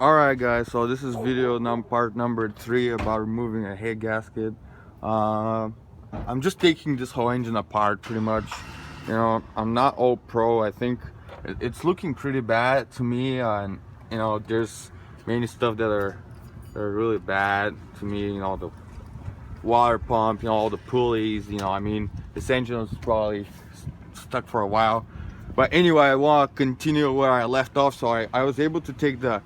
Alright guys, so this is video part number 3 about removing a head gasket. I'm just taking this whole engine apart pretty much. You know, I'm not all pro. I think it's looking pretty bad to me, and you know, there's many stuff that are really bad to me. You know, the water pump, you know, all the pulleys, you know, I mean, this engine was probably stuck for a while. But anyway, I want to continue where I left off. So I was able to take the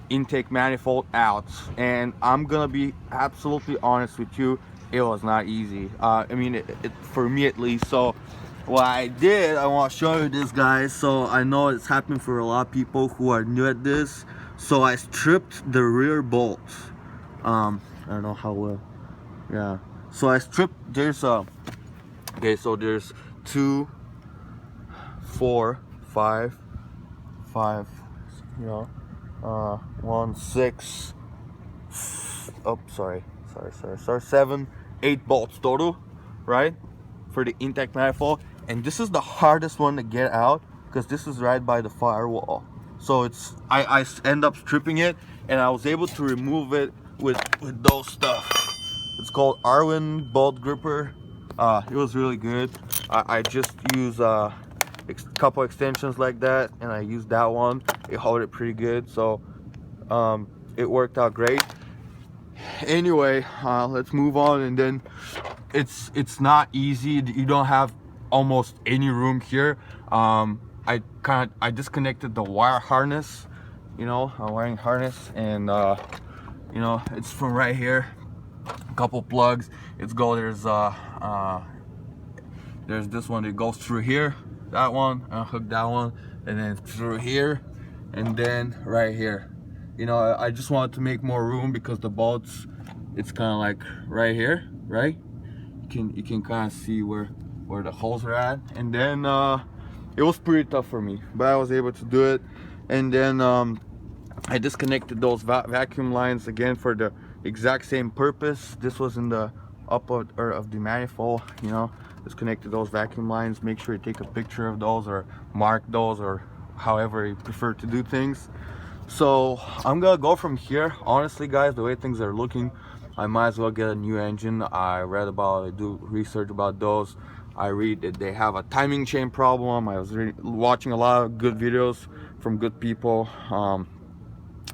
intake manifold out, and I'm gonna be absolutely honest with you, it was not easy. I mean, for me at least. So what I did, I want to show you this, guys. So I know it's happening for a lot of people who are new at this. So I stripped the rear bolts. I don't know how well. Yeah, so I stripped, there's okay, so there's 2, 4, 5, you know, 1, 6, oh, sorry, 7, 8 bolts total, right, for the intake manifold. And this is the hardest one to get out because this is right by the firewall. So it's, I end up stripping it, and I was able to remove it with those stuff. It's called Arwin bolt gripper. It was really good. I just use a couple extensions like that, and I used that one. It held it pretty good, so it worked out great. Anyway, let's move on. And then it's not easy. You don't have almost any room here. I disconnected the wire harness, you know, a wiring harness, and you know, it's from right here. A couple plugs. There's this one that goes through here, that one, I hook that one, and then through here, and then right here. You know, I just wanted to make more room because the bolts, it's kind of like right here, right? You can kind of see where the holes are at. And then it was pretty tough for me, but I was able to do it. And then I disconnected those vacuum lines again for the exact same purpose. This was in the upper of the manifold, you know. Disconnected those vacuum lines. Make sure you take a picture of those or mark those, or however you prefer to do things. So I'm gonna go from here. Honestly, guys, the way things are looking, I might as well get a new engine. I do research about those. I read that they have a timing chain problem. I was watching a lot of good videos from good people,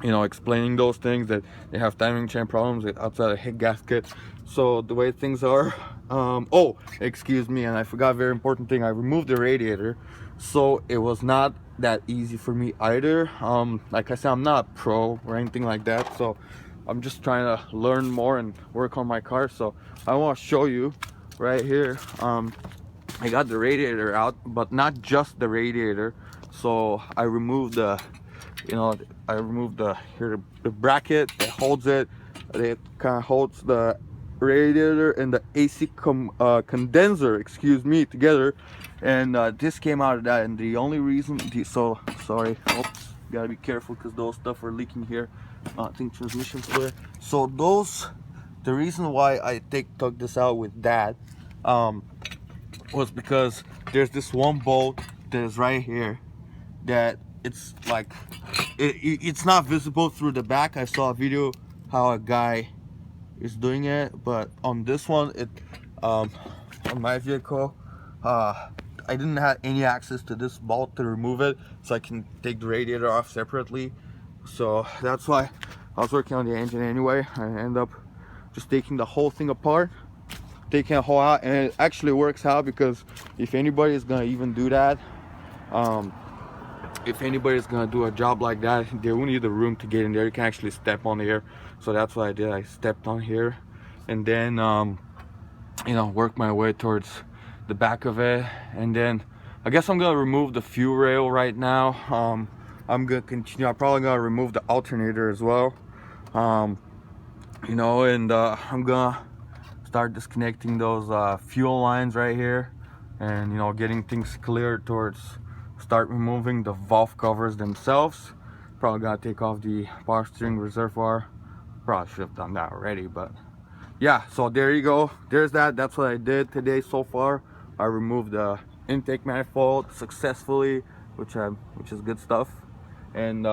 you know, explaining those things, that they have timing chain problems outside the head gasket. So the way things are, oh, excuse me, and I forgot a very important thing. I removed the radiator, so it was not that easy for me either. Like I said, I'm not a pro or anything like that, so I'm just trying to learn more and work on my car. So I want to show you right here. I got the radiator out, but not just the radiator. So I removed the, you know, the bracket that holds it. It kind of holds the radiator and the AC condenser, excuse me, together. And this came out of that. And the only reason, so sorry, oops, gotta be careful because those stuff are leaking here. I think transmission fluid. So the reason why I took this out with that was because there's this one bolt that is right here that it's like it's not visible through the back. I saw a video how a guy is doing it, but on this one, on my vehicle, I didn't have any access to this bolt to remove it, so I can take the radiator off separately. So that's why I was working on the engine anyway. I end up just taking the whole thing apart, taking a whole out, and it actually works out because if anybody is gonna even do that, if anybody's gonna do a job like that, they will need the room to get in there. You can actually step on here. So that's what I did. I stepped on here, and then you know, work my way towards the back of it. And then I guess I'm gonna remove the fuel rail right now. I'm gonna continue. I'm probably gonna remove the alternator as well, you know, and I'm gonna start disconnecting those fuel lines right here, and you know, getting things clear towards start removing the valve covers themselves. Probably gonna take off the power steering reservoir. Probably should have done that already, but yeah. So there you go, there's that. That's what I did today so far. I removed the intake manifold successfully, which is good stuff. And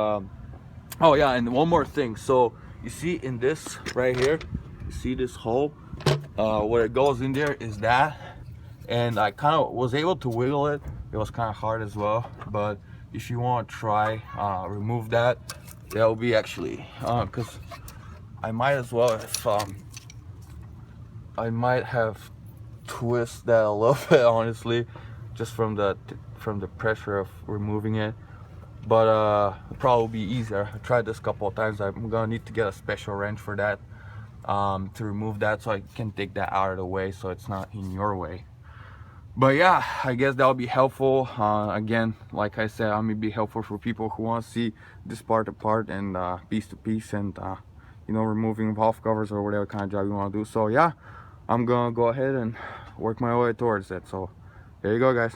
Oh yeah, and one more thing. So you see in this right here, you see this hole, where it goes in there is that, and I kind of was able to wiggle it. It was kind of hard as well, but if you want to try remove that, that will be actually because I might as well if I might have twist that a little bit, honestly, just from the pressure of removing it. But it'll probably be easier. I tried this a couple of times. I'm gonna need to get a special wrench for that, to remove that, so I can take that out of the way so it's not in your way. But yeah, I guess that'll be helpful. Again, like I said, I may be helpful for people who want to see this part apart and piece to piece, and you know, removing valve covers or whatever kind of job you want to do. So yeah, I'm gonna go ahead and work my way towards it. So there you go, guys.